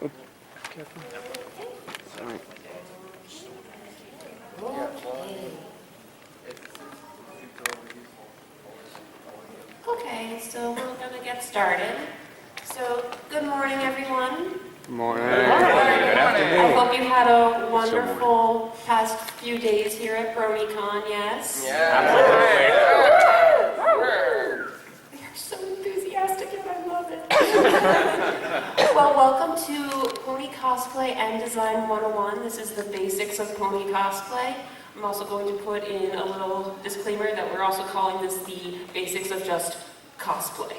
Sorry. Okay, so we're gonna get started. So, good morning, everyone. Morning. I hope you had a wonderful past few days here at BronyCon, yes? They are so enthusiastic and I love it. Well, welcome to Pony Cosplay and Design 101. This is the basics of pony cosplay. I'm also going to put in a little disclaimer that we're also calling this the basics of just cosplay.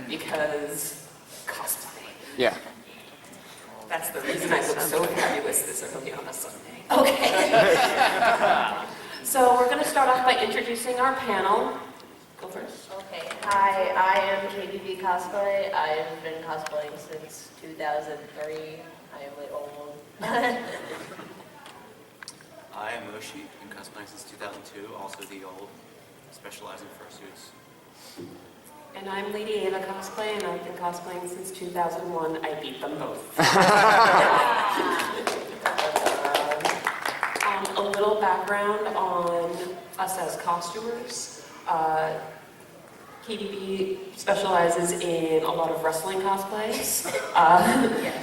Because cosplay. Yeah. That's the reason I look so fabulous this early on a Sunday. Okay. So we're going to start off by introducing our panel. Go first. Okay. Hi, I am KBV Cosplay. I've been cosplaying since 2003. I am really old. I am Oshi, been cosplaying since 2002, also the old, specializing in fursuits. And I'm Lady Ava Cosplay, and I've been cosplaying since 2001. I beat them both. A little background on us as costumers. KBB specializes in a lot of wrestling cosplays.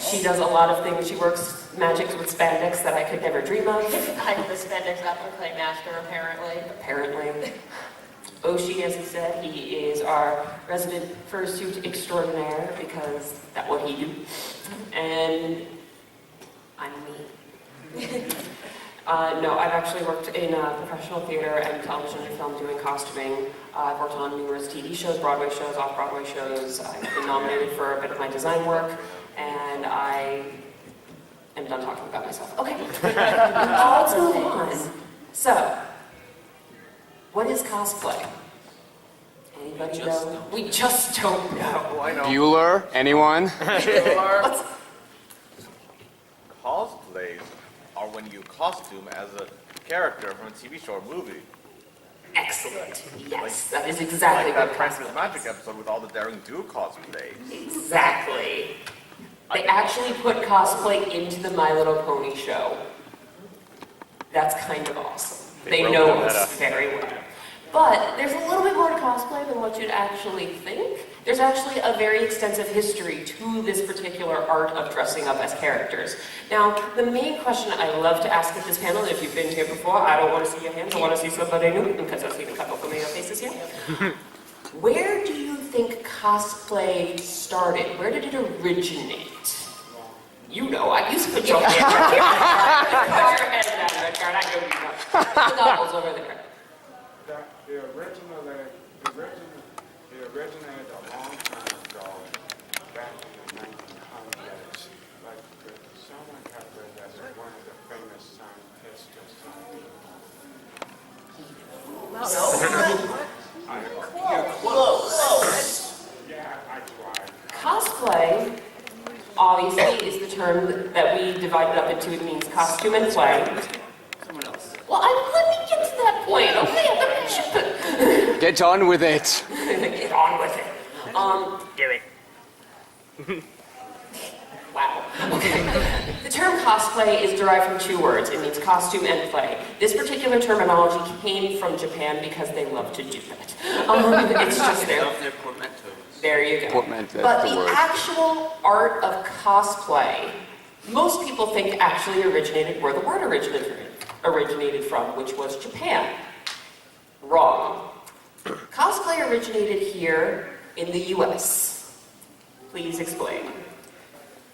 She does a lot of things. She works magic with spandex that I could never dream of. I'm the spandex applique master, apparently. Apparently. Oshi, as he said, he is our resident fursuit extraordinaire because that's what he do. And I'm me. No, I've actually worked in professional theater and television and film doing costuming. I've worked on numerous TV shows, Broadway shows, off-Broadway shows. I've been nominated for a bit of my design work, and I am done talking about myself. Okay, let's move on. So, what is cosplay? Anybody know? We just don't know. I know. Bueller? Anyone? What's Cosplays are when you costume as a character from a TV show or movie. excellent? Yes, that is exactly Like that what Princess cosplay Magic is. episode with all the Daring Do cosplays. Exactly. They actually put cosplay into the My Little Pony show. That's kind of awesome. They wrote know the us meta. very well. But there's a little bit more to cosplay than what you'd actually think. There's actually a very extensive history to this particular art of dressing up as characters. Now, the main question I love to ask at this panel, if you've been here before, I don't want to see your hands, I want to see somebody new, because I've seen a couple familiar faces here. Where do you think cosplay started? Where did it originate? You know, I used to put your hand down. Put your head down, Richard. I know you know. The goggles over there. It originated a long time ago, back in the 1900s. Like someone had read that one of the famous scientists or something. Yeah, I tried. Cosplay, obviously, is the term that we divided up into. It means costume and play. Someone else. Well, let me get to that point, okay? Get on with it. Get on with it. Do it. Wow. Okay. The term cosplay is derived from two words. It means costume and play. This particular terminology came from Japan because they love to do that. It's just They there. love their portmanteaus. There you go. Portmanteau, But that's the the word. actual art of cosplay, most people think actually originated where the word originated from, which was Japan. Wrong. Cosplay originated here in the US. Please explain.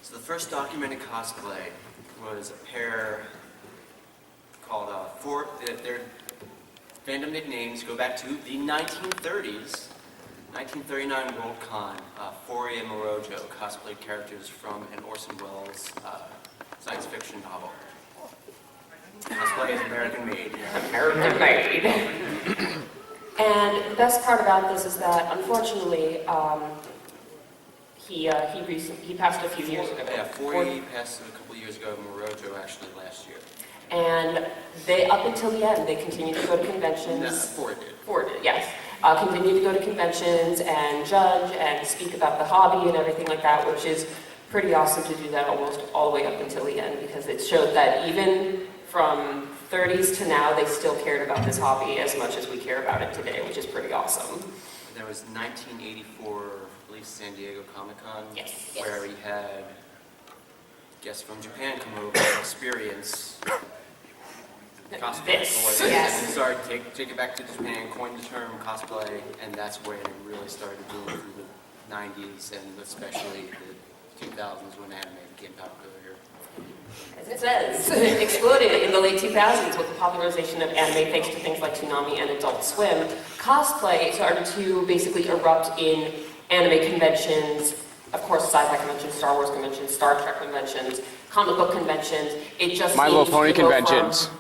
So the first documented cosplay was a pair called their fandom nicknames go back to the 1930s. 1939 WorldCon, Foray and Morojo cosplayed characters from an Orson Welles science fiction novel. Cosplay is American made. American made. And the best part about this is that, unfortunately, he passed a few years ago. Yeah, Foray passed a couple years ago, Morojo actually last year. And they, up until the end, they continued to go to conventions. No, Foray did. Foray did, yes. Continued to go to conventions and judge and speak about the hobby and everything like that, which is pretty awesome to do that almost all the way up until the end, because it showed that even from 30s to now, they still cared about this hobby as much as we care about it today, which is pretty awesome. There was 1984, I believe, San Diego Comic-Con. Yes. Where we had guests from Japan come over and experience cosplay. This, And yes. we started take it back to Japan, coined the term cosplay, and that's when it really started booming through the 90s and especially the 2000s when anime became popular here. As it says, it exploded in the late 2000s with the popularization of anime thanks to things like Toonami and Adult Swim. Cosplay started to basically erupt in anime conventions, of course sci-fi conventions, Star Wars conventions, Star Trek conventions, comic book conventions. It just My Little seemed to Pony go conventions.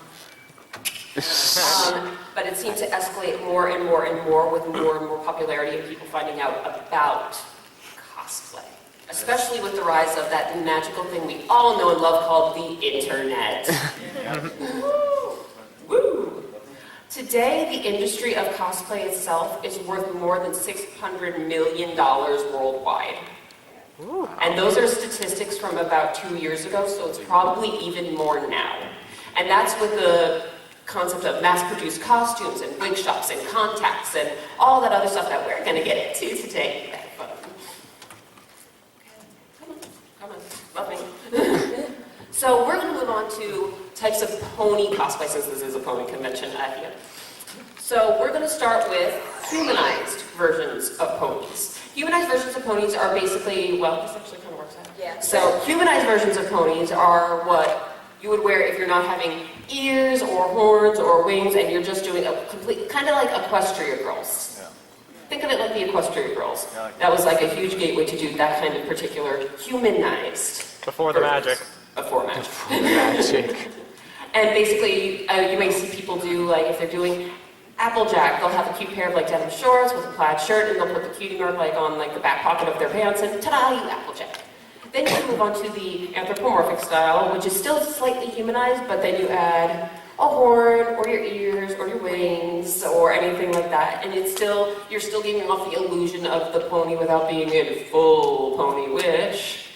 but it seemed to escalate more and more and more with more and more popularity and people finding out about cosplay. Especially with the rise of that magical thing we all know and love called the internet. Woo! Woo! Today, the industry of cosplay itself is worth more than $600 million worldwide. And those are statistics from about 2 years ago, so it's probably even more now. And that's with the concept of mass-produced costumes and wig shops and contacts and all that other stuff that we're going to get into today. Come on, love me. So we're going to move on to types of pony cosplay, since this is a pony convention here. So we're going to start with humanized versions of ponies. Humanized versions of ponies are basically, well, this actually kind of works out. Yeah. So humanized versions of ponies are what you would wear if you're not having ears or horns or wings and you're just doing a complete, kind of like Equestria Girls. Yeah. Think of it like the Equestria Girls. Yeah, like that was like a huge gateway to do that kind of particular humanized. Before the magic. Before magic. Magic. And basically, you may see people do, like, if they're doing Applejack, they'll have a cute pair of, like, denim shorts with a plaid shirt, and they'll put the cutie mark, like, on, like, the back pocket of their pants, and ta-da, you Applejack. Then you move on to the anthropomorphic style, which is still slightly humanized, but then you add a horn, or your ears, or your wings, or anything like that, and it's still, you're still giving off the illusion of the pony without being in full pony, which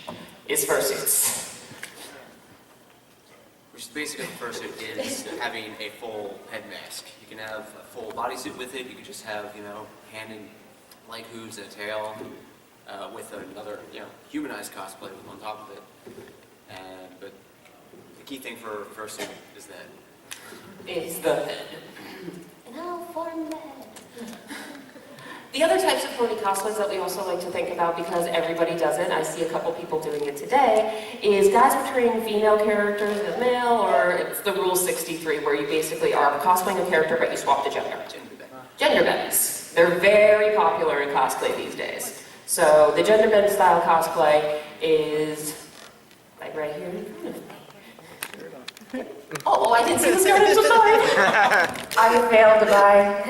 is fursuits. Which is basically the fursuit is having a full head mask. You can have a full bodysuit with it. You can just have, hand and leg hooves and a tail with another, humanized cosplay on top of it. But the key thing for fursuit is that Is the head. No, form the head. The other types of pony cosplays that we also like to think about, because everybody does it, I see a couple people doing it today, is guys portraying female characters as male, or it's the Rule 63, where you basically are cosplaying a character but you swap the gender. Gender bends. They're very popular in cosplay these days. So the gender bend style cosplay is like right here in front of me. Oh, I didn't see the skirt, I'm so sorry. I failed to buy.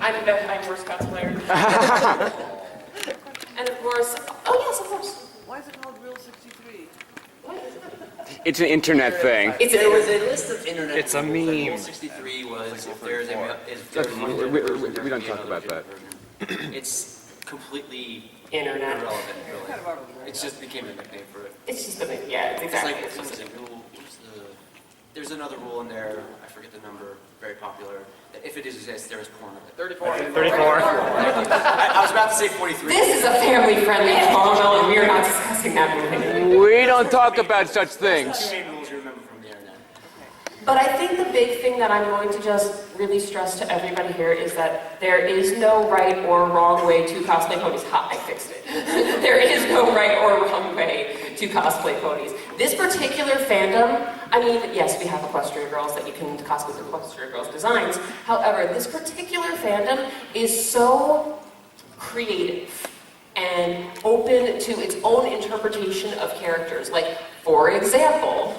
I'm worst cosplayer. And of course, oh yes, of course. Why is it called Rule 63? What is it? It's an internet thing. There was a list of internet. It's a Rule meme. 63 was if there's a We don't talk about that. It's completely Internet. irrelevant, really. It just became a nickname for it. It's just a bit, yeah, it's It's exactly. like, what was it, there's another rule in there, I forget the number, very popular, that if it exists, there is porn of it. 34. I was about to say 43. This is a family-friendly channel, and we are not discussing that movie. We don't talk about such things. Two main rules you remember from the internet. But I think the big thing that I'm going to just really stress to everybody here is that there is no right or wrong way to cosplay ponies. Ha, I fixed it. There is no right or wrong way to cosplay ponies. This particular fandom, I mean, yes, we have Equestria Girls that you can cosplay with Equestria Girls designs. However, this particular fandom is so creative and open to its own interpretation of characters. Like, for example,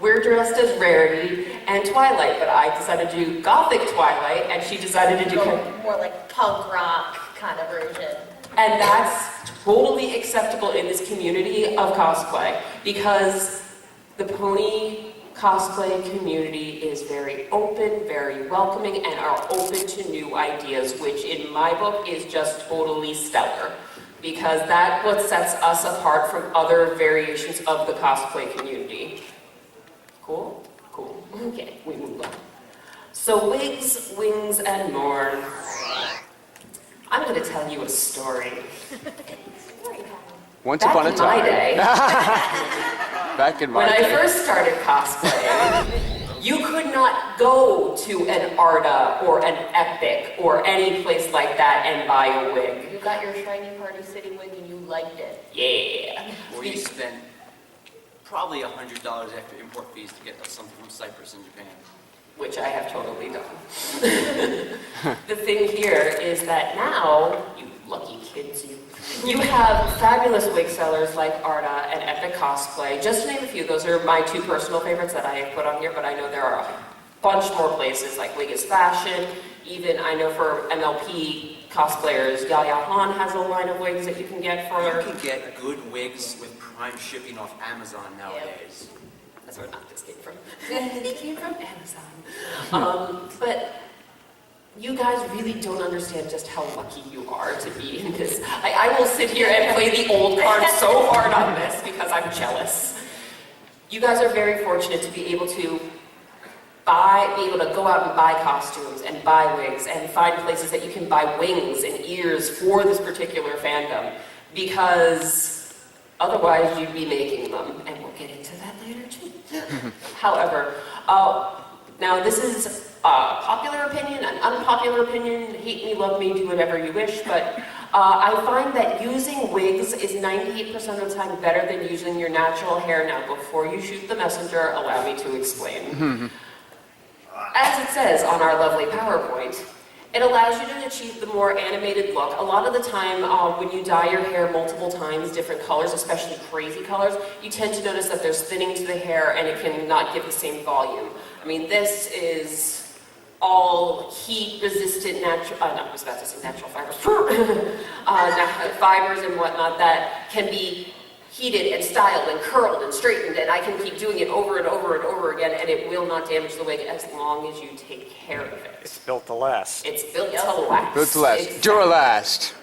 we're dressed as Rarity and Twilight, but I decided to do Gothic Twilight, and she decided to do... More like punk rock kind of version. And that's totally acceptable in this community of cosplay, because the pony cosplay community is very open, very welcoming, and are open to new ideas, which in my book is just totally stellar. because that's what sets us apart from other variations of the cosplay community. Cool? Cool. Okay, we move on. So wigs, wings, and more. I'm going to tell you a story. Once Back upon a in my time. day, Back in my when I day. first started cosplaying, you could not go to an Arda or an Epic or any place like that and buy a wig. You got your shiny Party City wig and you liked it. Yeah. Or you spent probably $100 after import fees to get something from Cyprus in Japan. Which I have totally done. The thing here is that now, you lucky kids, you have fabulous wig sellers like Arda and Epic Cosplay. Just to name a few, those are my two personal favorites that I have put on here, but I know there are a bunch more places like Wig is Fashion. Even I know for MLP cosplayers, Yaya Han has a line of wigs that you can get for... You can get good wigs with Prime shipping off Amazon nowadays. That's where this came from. It came from Amazon. But you guys really don't understand just how lucky you are to be in this. I will sit here and play the old card so hard on this because I'm jealous. You guys are very fortunate to be able to go out and buy costumes and buy wigs and find places that you can buy wings and ears for this particular fandom, because otherwise you'd be making them, and we'll get into that later too. However, now this is a popular opinion, an unpopular opinion, hate me, love me, do whatever you wish, but I find that using wigs is 98% of the time better than using your natural hair. Now, before you shoot the messenger, allow me to explain. As it says on our lovely PowerPoint, it allows you to achieve the more animated look. A lot of the time, when you dye your hair multiple times, different colors, especially crazy colors, you tend to notice that there's thinning to the hair and it can not give the same volume. I mean, this is all heat-resistant natural, I was about to say natural fibers, fibers and whatnot that can be heated and styled and curled and straightened, and I can keep doing it over and over and over again, and it will not damage the wig as long as you take care of it. It's built to last. It's built to last. Built to last. Exactly. Duralast.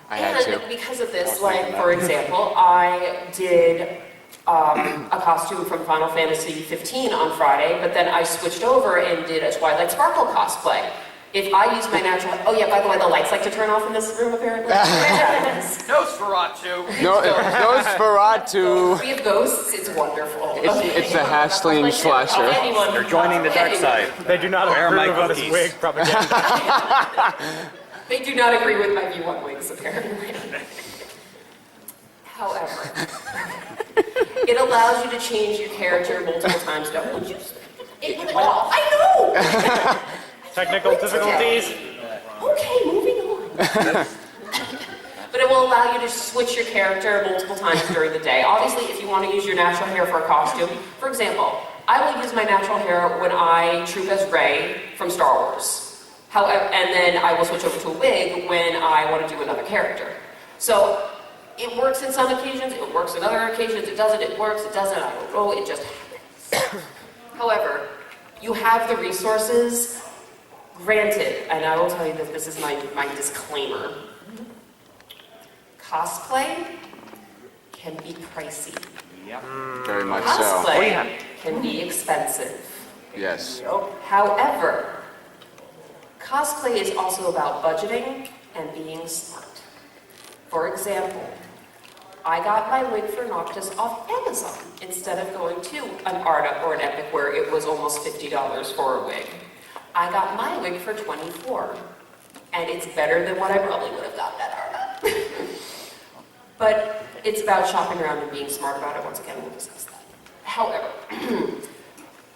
I had to. And because of this, like, for example, I did a costume from Final Fantasy 15 on Friday, but then I switched over and did a Twilight Sparkle cosplay. If I use my natural... Oh yeah, by the way, the lights like to turn off in this room, apparently. Nosferatu! Nosferatu. We have ghosts, it's wonderful. It's a hassling slasher. You're joining the dark side. They do not Where are my approve of this cookies? wig propaganda. They do not agree with my view on wigs, apparently. However, it allows you to change your character multiple times. Don't would you? It went off. I know! Technical difficulties. Okay, moving on. But it will allow you to switch your character multiple times during the day. Obviously, if you want to use your natural hair for a costume, for example, I will use my natural hair when I troop as Rey from Star Wars. However, and then I will switch over to a wig when I want to do another character. So it works in some occasions, it works in other occasions, it doesn't, it works, it doesn't, I don't know, it just happens. However, you have the resources. Granted, and I will tell you that this is my disclaimer, cosplay can be pricey. Very much so. Cosplay can be expensive. Yes. However, cosplay is also about budgeting and being smart. For example, I got my wig for Noctis off Amazon instead of going to an Arda or an Epic where it was almost $50 for a wig. I got my wig for $24, and it's better than what I probably would have gotten at Arda. But it's about shopping around and being smart about it. Once again, we'll discuss that. However,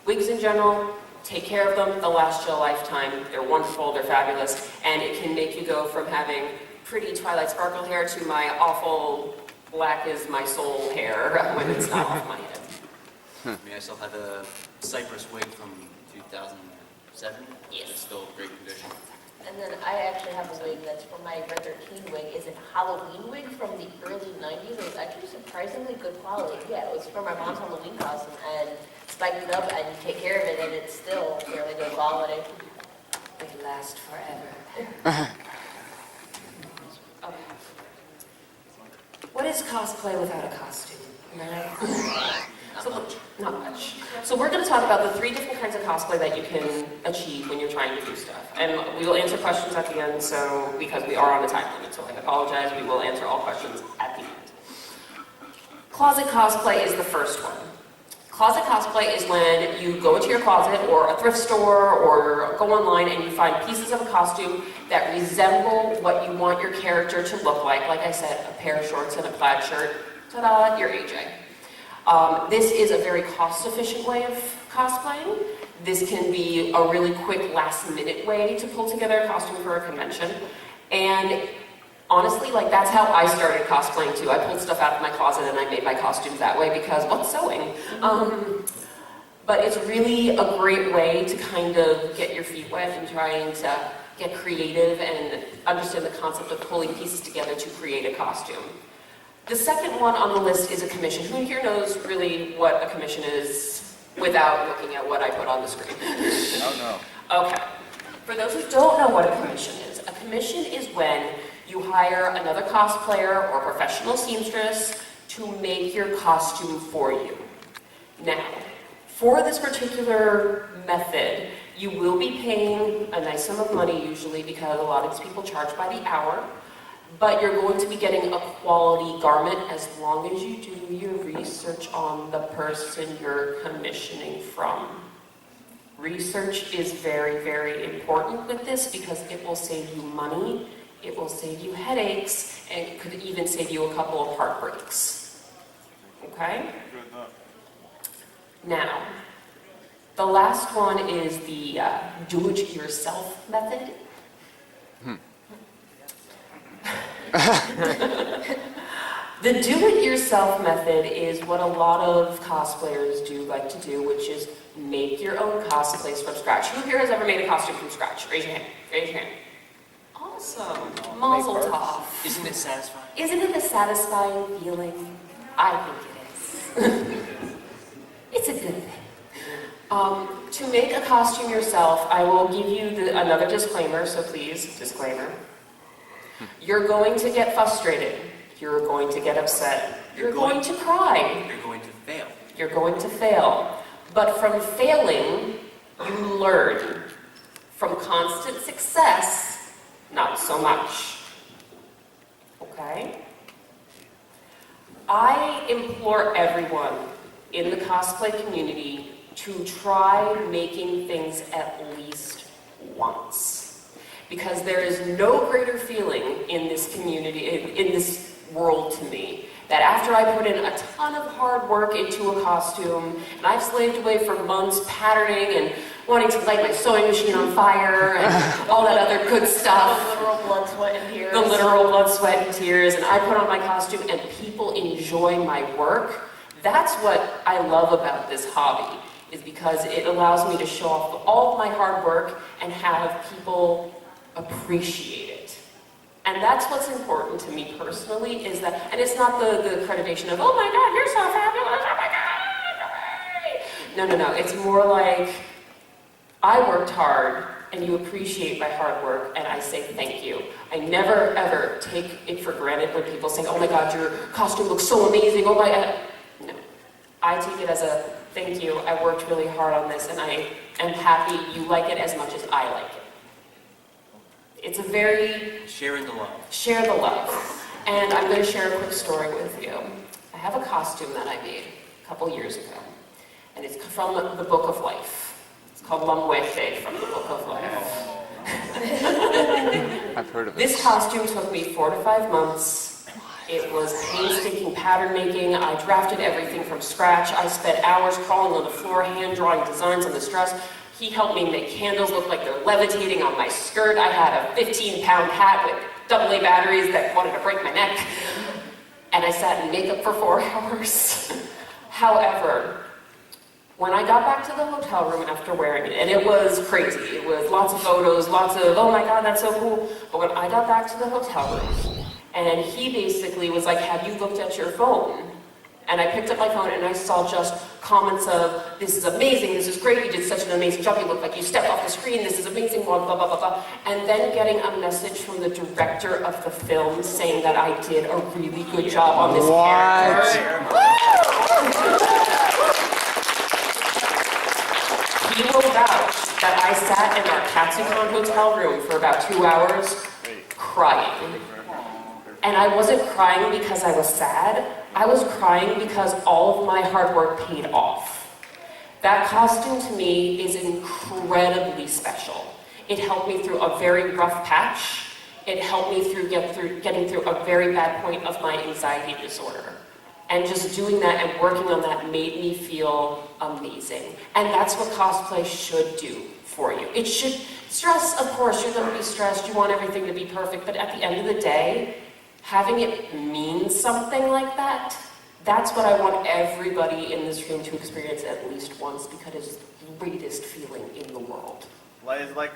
wigs in general, take care of them. They'll last you a lifetime. They're wonderful, they're fabulous, and it can make you go from having pretty Twilight Sparkle hair to my awful black is my soul hair when it's not off my head. I mean, I still have a Cypress wig from 2007. Yes. It's still in great condition. And then I actually have a wig that's from my Red 13 wig. Is a Halloween wig from the early 90s. It was actually surprisingly good quality. Yeah, it was for my mom's Halloween costume, and spiked it up and you take care of it, and it's still fairly good quality. They last forever. Okay. is cosplay without a costume? Right? Not much. So we're going to talk about the 3 different kinds of cosplay that you can achieve when you're trying to do stuff. And we will answer questions at the end, so because we are on a time limit, so I apologize, we will answer all questions at the end. Closet cosplay is the first one. Closet cosplay is when you go into your closet or a thrift store or go online and you find pieces of a costume that resemble what you want your character to look like. Like I said, a pair of shorts and a plaid shirt. Ta-da, you're AJ. This is a very cost-efficient way of cosplaying. This can be a really quick last-minute way to pull together a costume for a convention. And honestly, like, that's how I started cosplaying too. I pulled stuff out of my closet and I made my costumes that way because what's sewing? But it's really a great way to kind of get your feet wet and trying to get creative and understand the concept of pulling pieces together to create a costume. The second one on the list is a commission. Who here knows really what a commission is without looking at what I put on the screen? No. Okay. For those who don't know what a commission is when you hire another cosplayer or professional seamstress to make your costume for you. Now, for this particular method, you will be paying a nice sum of money usually because a lot of these people charge by the hour, but you're going to be getting a quality garment as long as you do your research on the person you're commissioning from. Research is very, very important with this because it will save you money, it will save you headaches, and it could even save you a couple of heartbreaks. Okay? Now, the last one is the do-it-yourself method. The do-it-yourself method is what a lot of cosplayers do like to do, which is make your own cosplays from scratch. Who here has ever made a costume from scratch? Raise your hand. Raise your hand. Awesome. Mazel tov. Isn't it satisfying? Isn't it a satisfying feeling? I think it is. It's a good thing. To make a costume yourself, I will give you another disclaimer, so please, disclaimer. You're going to get frustrated. You're going to get upset. You're going to cry. You're going to fail. You're going to fail. But from failing, you learn. From constant success, not so much. Okay? I implore everyone in the cosplay community to try making things at least once. Because there is no greater feeling in this community, in this world to me, that after I put in a ton of hard work into a costume, and I've slaved away for months patterning and wanting to light my sewing machine on fire and all that other good stuff. The literal blood, sweat, and tears. The literal blood, sweat, and tears, and I put on my costume and people enjoy my work. That's what I love about this hobby, is because it allows me to show off all of my hard work and have people appreciate it. And that's what's important to me personally, is that, and it's not the accreditation of, oh my God, you're so fabulous, oh my God. No. It's more like, I worked hard, and you appreciate my hard work, and I say thank you. I never, ever take it for granted when people say, oh my God, your costume looks so amazing, oh my God. No. I take it as a thank you, I worked really hard on this, and I am happy you like it as much as I like it. It's a very... Sharing the love. Share the love. And I'm going to share a quick story with you. I have a costume that I made a couple years ago, and it's from the Book of Life. It's called Lamwete from the Book of Life. I've heard of it. This costume took me 4 to 5 months. It was painstaking pattern making. I drafted everything from scratch. I spent hours crawling on the floor, hand drawing designs on this dress. He helped me make candles look like they're levitating on my skirt. I had a 15-pound hat with AA batteries that wanted to break my neck. And I sat in makeup for 4 hours. However, when I got back to the hotel room after wearing it, and it was crazy. It was lots of photos, lots of, oh my God, that's so cool. But when I got back to the hotel room, and he basically was like, have you looked at your phone? And I picked up my phone and I saw just comments of, this is amazing, this is great, you did such an amazing job, you look like you stepped off the screen, this is amazing, blah, blah, blah, blah, blah. And then getting a message from the director of the film saying that I did a really good job on this character. He will vouch that I sat in our Katsucon hotel room for about 2 hours crying. And I wasn't crying because I was sad, I was crying because all of my hard work paid off. That costume to me is incredibly special. It helped me through a very rough patch. It helped me getting through a very bad point of my anxiety disorder. And just doing that and working on that made me feel amazing. And that's what cosplay should do for you. It should, stress, of course, you're gonna be stressed, you want everything to be perfect, but at the end of the day, having it mean something like that, that's what I want everybody in this room to experience at least once, because it's the greatest feeling in the world. It's like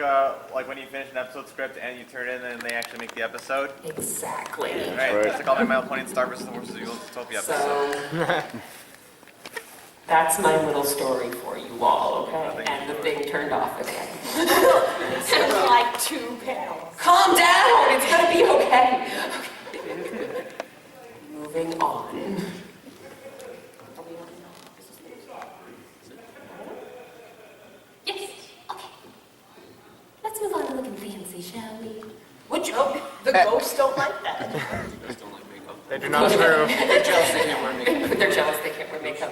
when you finish an episode script and you turn it in and they actually make the episode. Exactly. Right. It's like all my My Little Pony and Star vs. the Horses of Utopia episode. So, that's my little story for you all, okay? And the thing turned off again. It's like 2 panels. Calm down, it's gonna be okay. Moving on. Yes, okay. Let's move on to looking fancy, shall we? Would you? The ghosts don't like that. Just don't like makeup. They do not approve. They're jealous they can't wear makeup. They're jealous they can't wear makeup.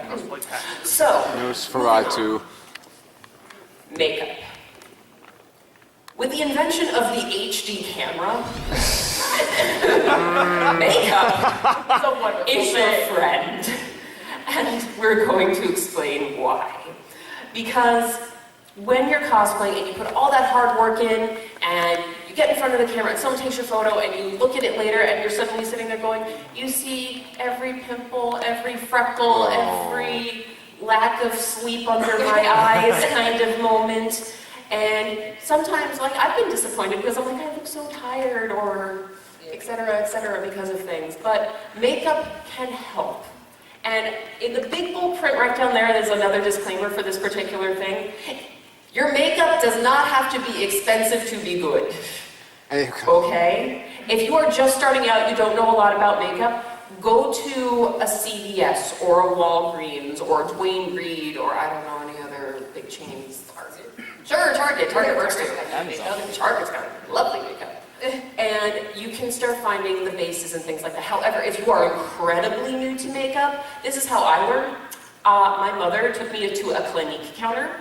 So, Nosferatu. makeup. With the invention of the HD camera, makeup It's a wonderful is your thing. friend. And we're going to explain why. Because when you're cosplaying and you put all that hard work in and you get in front of the camera and someone takes your photo and you look at it later and you're suddenly sitting there going, you see every pimple, every freckle, every lack of sleep under my eyes kind of moment. And sometimes, like, I've been disappointed because I'm like, I look so tired or et cetera, because of things. But makeup can help. And in the big bold print right down there, there's another disclaimer for this particular thing. Your makeup does not have to be expensive to be good. Okay? If you are just starting out, you don't know a lot about makeup, go to a CVS or a Walgreens or a Dwayne Reed or I don't know any other big chains. Target. Sure, Target. Target works too. Target's got lovely makeup. And you can start finding the bases and things like that. However, if you are incredibly new to makeup, this is how I learned. My mother took me to a Clinique counter,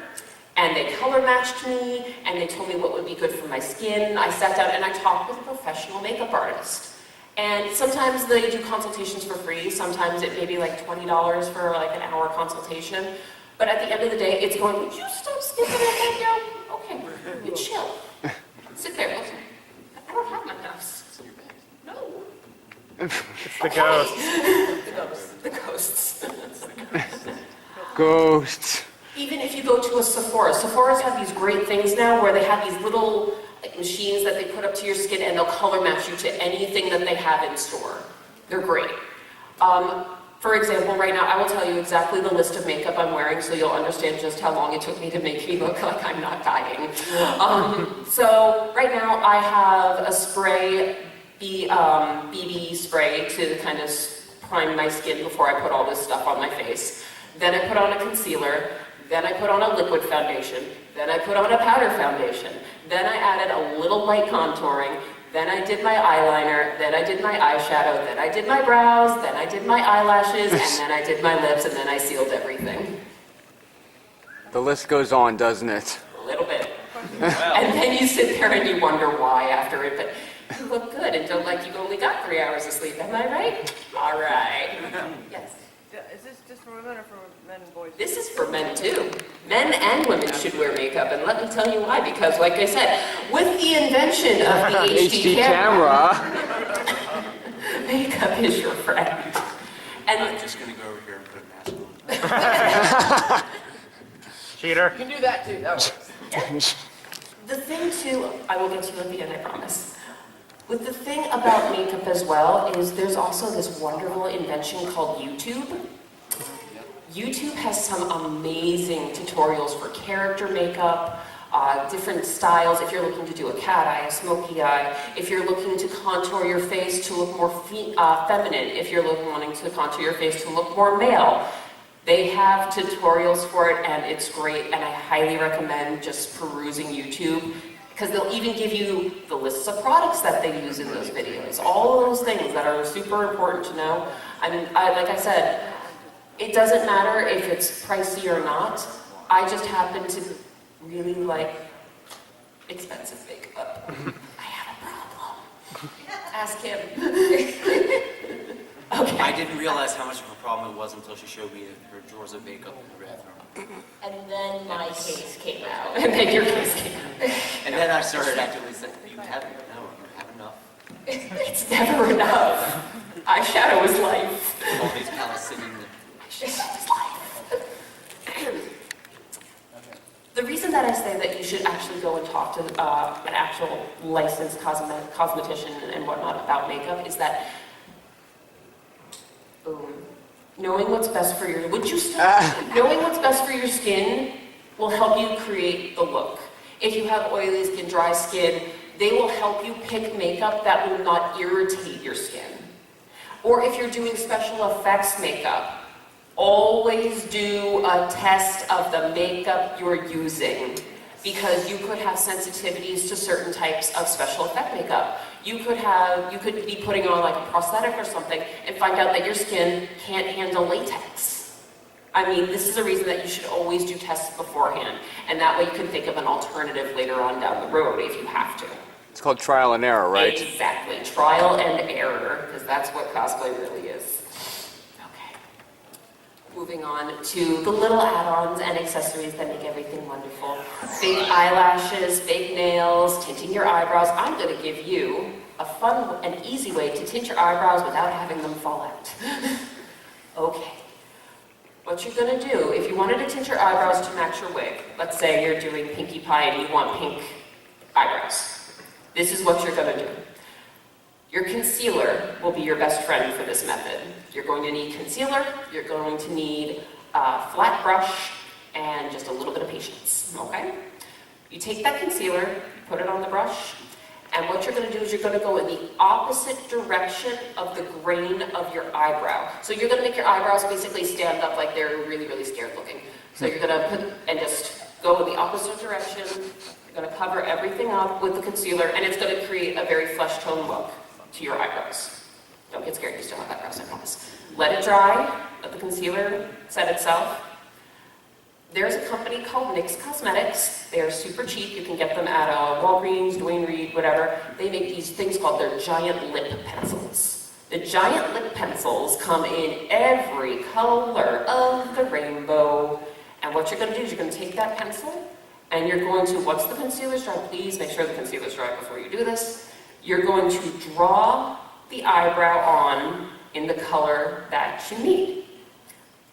and they color matched me, and they told me what would be good for my skin. I sat down and I talked with a professional makeup artist. And sometimes they do consultations for free, sometimes it may be like $20 for like an hour consultation. But at the end of the day, it's going, would you stop skipping that down? Okay, you chill. Sit there, listen. I don't have my cuffs. No. It's the ghost. The ghosts. Ghosts. Even if you go to a Sephora, Sephora's have these great things now where they have these little machines that they put up to your skin and they'll color match you to anything that they have in store. They're great. For example, right now I will tell you exactly the list of makeup I'm wearing so you'll understand just how long it took me to make me look like I'm not dying. So right now I have a spray, BB spray to kind of prime my skin before I put all this stuff on my face. Then I put on a concealer. Then I put on a liquid foundation. Then I put on a powder foundation. Then I added a little light contouring. Then I did my eyeliner. Then I did my eyeshadow. Then I did my brows. Then I did my eyelashes. And then I did my lips. And then I sealed everything. The list goes on, doesn't it? A little bit. And then you sit there and you wonder why after it. But you look good and don't like you've only got 3 hours of sleep. Am I right? All right. Yes. Is this just for women or for men and boys? This is for men too. Men and women should wear makeup, and let me tell you why. Because, like I said, with the invention of the HD camera, makeup is your friend. And I'm just gonna go over here and put a mask on. Cheater. You can do that too, that works. the thing too, I will get to you at the end, I promise. With the thing about makeup as well is there's also this wonderful invention called YouTube. YouTube has some amazing tutorials for character makeup, different styles. If you're looking to do a cat eye, a smoky eye, if you're looking to contour your face to look more feminine, if you're wanting to contour your face to look more male, they have tutorials for it, and it's great, and I highly recommend just perusing YouTube, because they'll even give you the lists of products that they use in those videos, all of those things that are super important to know. I mean, like I said, it doesn't matter if it's pricey or not. I just happen to really like expensive makeup. I have a problem. Ask him. Okay. I didn't realize how much of a problem it was until she showed me her drawers of makeup in the bathroom. And then my case came out. And then your case came out. And then I started actively saying, you have enough. It's never enough. Eyeshadow is life. All these palettes sitting there. Eyeshadow is life. The reason that I say that you should actually go and talk to an actual licensed cosmetician and whatnot about makeup is that knowing what's best for your knowing what's best for your skin will help you create the look. If you have oily skin, dry skin, they will help you pick makeup that will not irritate your skin. Or if you're doing special effects makeup, always do a test of the makeup you're using, because you could have sensitivities to certain types of special effect makeup. You could be putting on like a prosthetic or something and find out that your skin can't handle latex. I mean, this is a reason that you should always do tests beforehand, and that way you can think of an alternative later on down the road if you have to. It's called trial and error, right? Exactly, trial and error, because that's what cosplay really is. Okay. Moving on to the little add-ons and accessories that make everything wonderful. Fake eyelashes, fake nails, tinting your eyebrows. I'm going to give you a fun and easy way to tint your eyebrows without having them fall out. Okay. What you're going to do, if you wanted to tint your eyebrows to match your wig, let's say you're doing Pinkie Pie and you want pink eyebrows. This is what you're going to do. Your concealer will be your best friend for this method. You're going to need concealer, you're going to need a flat brush, and just a little bit of patience, okay? You take that concealer, put it on the brush, and what you're going to do is you're going to go in the opposite direction of the grain of your eyebrow. So you're going to make your eyebrows basically stand up like they're really, really scared looking. So you're going to put, and just go in the opposite direction. You're going to cover everything up with the concealer, and it's going to create a very flesh tone look to your eyebrows. Don't get scared, you still have eyebrows, I promise. Let it dry, let the concealer set itself. There's a company called NYX Cosmetics. They are super cheap. You can get them at Walgreens, Duane Reade, whatever. They make these things called their giant lip pencils. The giant lip pencils come in every color of the rainbow. And what you're going to do is you're going to take that pencil, and you're going to, once the concealer's dry, please make sure the concealer's dry before you do this, you're going to draw the eyebrow on in the color that you need.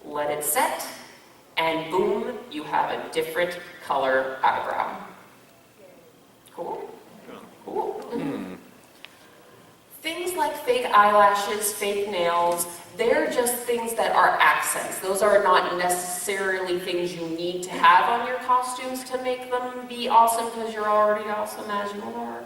Let it set, and boom, you have a different color eyebrow. Cool? Cool. Mm-hmm. Things like fake eyelashes, fake nails, they're just things that are accents. Those are not necessarily things you need to have on your costumes to make them be awesome, because you're already awesome as you are.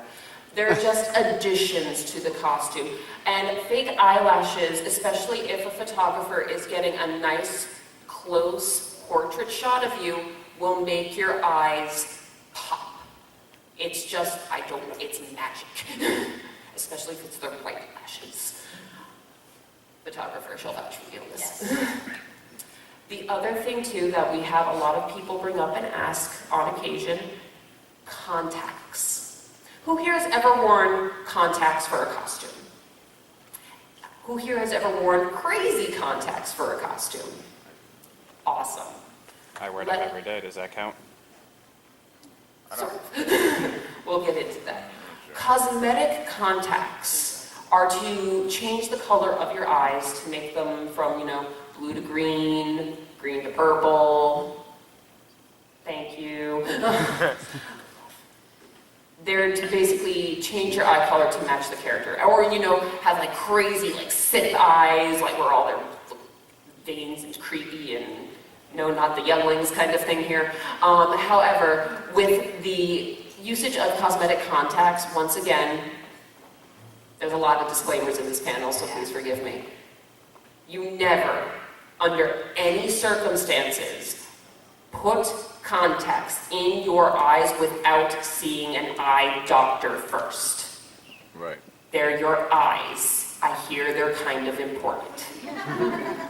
They're just additions to the costume. And fake eyelashes, especially if a photographer is getting a nice, close portrait shot of you, will make your eyes pop. It's just, it's magic. Especially if it's the right lashes. Photographer, she'll vouch for you on this. Yes. The other thing too that we have a lot of people bring up and ask on occasion, contacts. Who here has ever worn contacts for a costume? Who here has ever worn crazy contacts for a costume? Awesome. I wear them every day. Does that count? Sort of. We'll get into that. Cosmetic contacts are to change the color of your eyes to make them from, blue to green, green to purple. Thank you. They're to basically change your eye color to match the character. Or, have like crazy, like Sith eyes, like where all their veins and creepy and no, not the younglings kind of thing here. However, with the usage of cosmetic contacts, once again, there's a lot of disclaimers in this panel, so please forgive me. You never, under any circumstances, put contacts in your eyes without seeing an eye doctor first. Right. They're your eyes. I hear they're kind of important.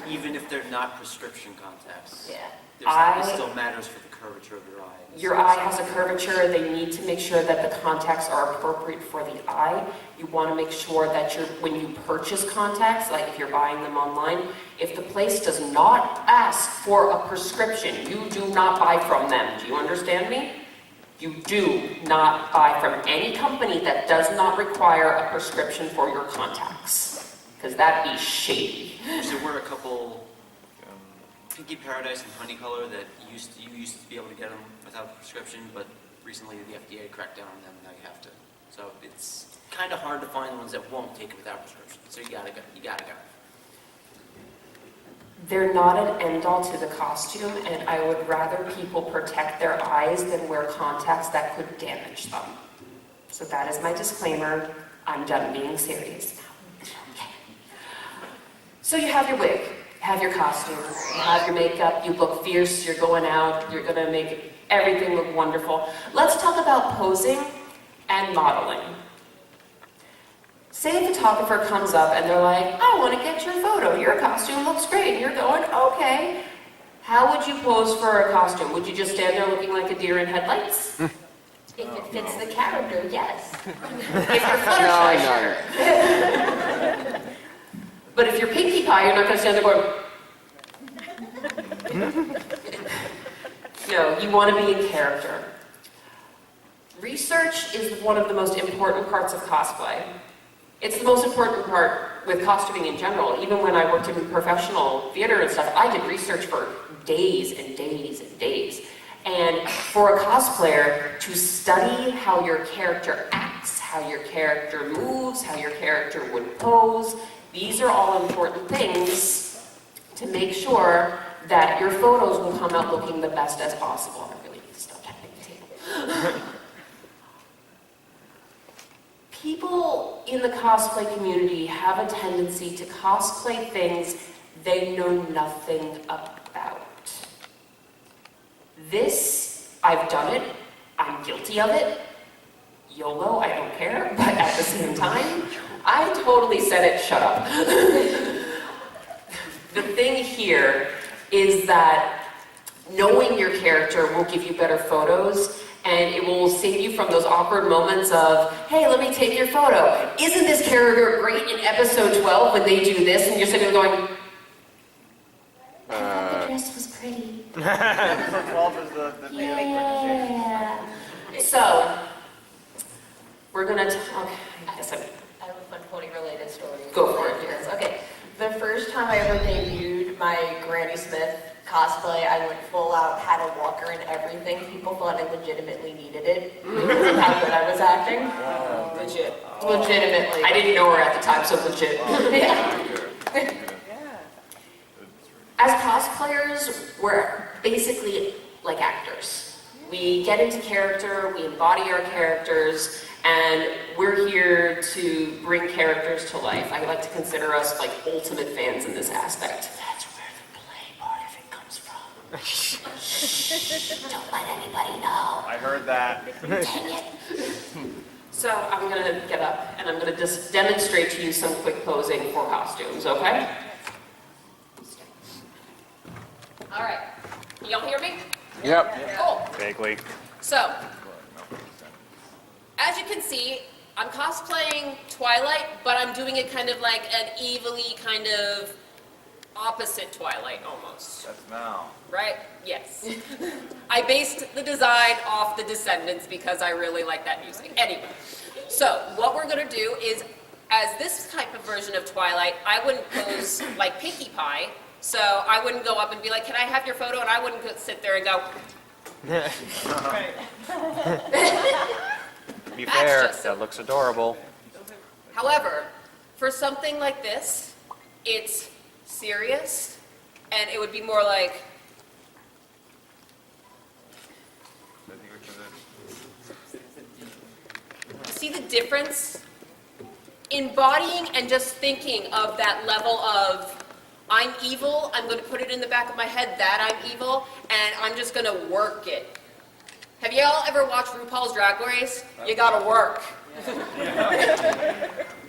Even if they're not prescription contacts. Yeah. It still matters for the curvature of your eye. Your eye has a curvature. They need to make sure that the contacts are appropriate for the eye. You want to make sure that when you purchase contacts, like if you're buying them online, if the place does not ask for a prescription, you do not buy from them. Do you understand me? You do not buy from any company that does not require a prescription for your contacts, because that'd be shady. There were a couple, Pinky Paradise and Honey Color, that you used to be able to get them without a prescription, but recently the FDA cracked down on them, now you have to. So it's kind of hard to find the ones that won't take it without prescription. So you gotta go. They're not an end-all to the costume, and I would rather people protect their eyes than wear contacts that could damage them. So that is my disclaimer. I'm done being serious now. Okay. So you have your wig, you have your costume, you have your makeup, you look fierce, you're going out, you're gonna make everything look wonderful. Let's talk about posing and modeling. Say a photographer comes up and they're like, I want to get your photo. Your costume looks great. And you're going, okay. How would you pose for a costume? Would you just stand there looking like a deer in headlights? If it fits the character, yes. If you're Fluttershy, sure. But if you're Pinkie Pie, you're not going to stand there going, no, you want to be in character. Research is one of the most important parts of cosplay. It's the most important part with costuming in general. Even when I worked in professional theater and stuff, I did research for days and days and days. And for a cosplayer, to study how your character acts, how your character moves, how your character would pose, these are all important things to make sure that your photos will come out looking the best as possible. I really need to stop tapping the table. People in the cosplay community have a tendency to cosplay things they know nothing about. This, I've done it, I'm guilty of it. YOLO, I don't care, but at the same time, I totally said it, shut up. The thing here is that knowing your character will give you better photos, and it will save you from those awkward moments of, hey, let me take your photo. Isn't this character great in episode 12 when they do this? And you're sitting there going, I thought the dress was pretty. Episode 12 is the Yeah. So, we're gonna talk, yes, I have a fun pony-related story. Go for it. Yes, okay. The first time I ever debuted my Granny Smith cosplay, I went full out, had a walker and everything. People thought I legitimately needed it because of how good I was acting. Legit. Legitimately. I didn't know her at the time, so legit. Yeah. As cosplayers, we're basically like actors. We get into character, we embody our characters, and we're here to bring characters to life. I like to consider us like ultimate fans in this aspect. That's where the play part of it comes from. Shh, don't let anybody know. I heard that. Dang it. So I'm gonna get up and I'm gonna just demonstrate to you some quick posing for costumes, okay? All right, y'all hear me? Yep. Cool. Vaguely. So, as you can see, I'm cosplaying Twilight, but I'm doing it kind of like an evilly kind of opposite Twilight almost. That's now. Right? Yes. I based the design off The Descendants because I really like that music. Anyway, so what we're going to do is, as this type of version of Twilight, I wouldn't pose like Pinkie Pie, so I wouldn't go up and be like, can I have your photo? And I wouldn't sit there and go, Right. To be That's fair, just- that looks adorable. However, for something like this, it's serious, and it would be more like, see the difference? Embodying and just thinking of that level of, I'm evil, I'm going to put it in the back of my head that I'm evil, and I'm just going to work it. Have you all ever watched RuPaul's Drag Race? You got to work.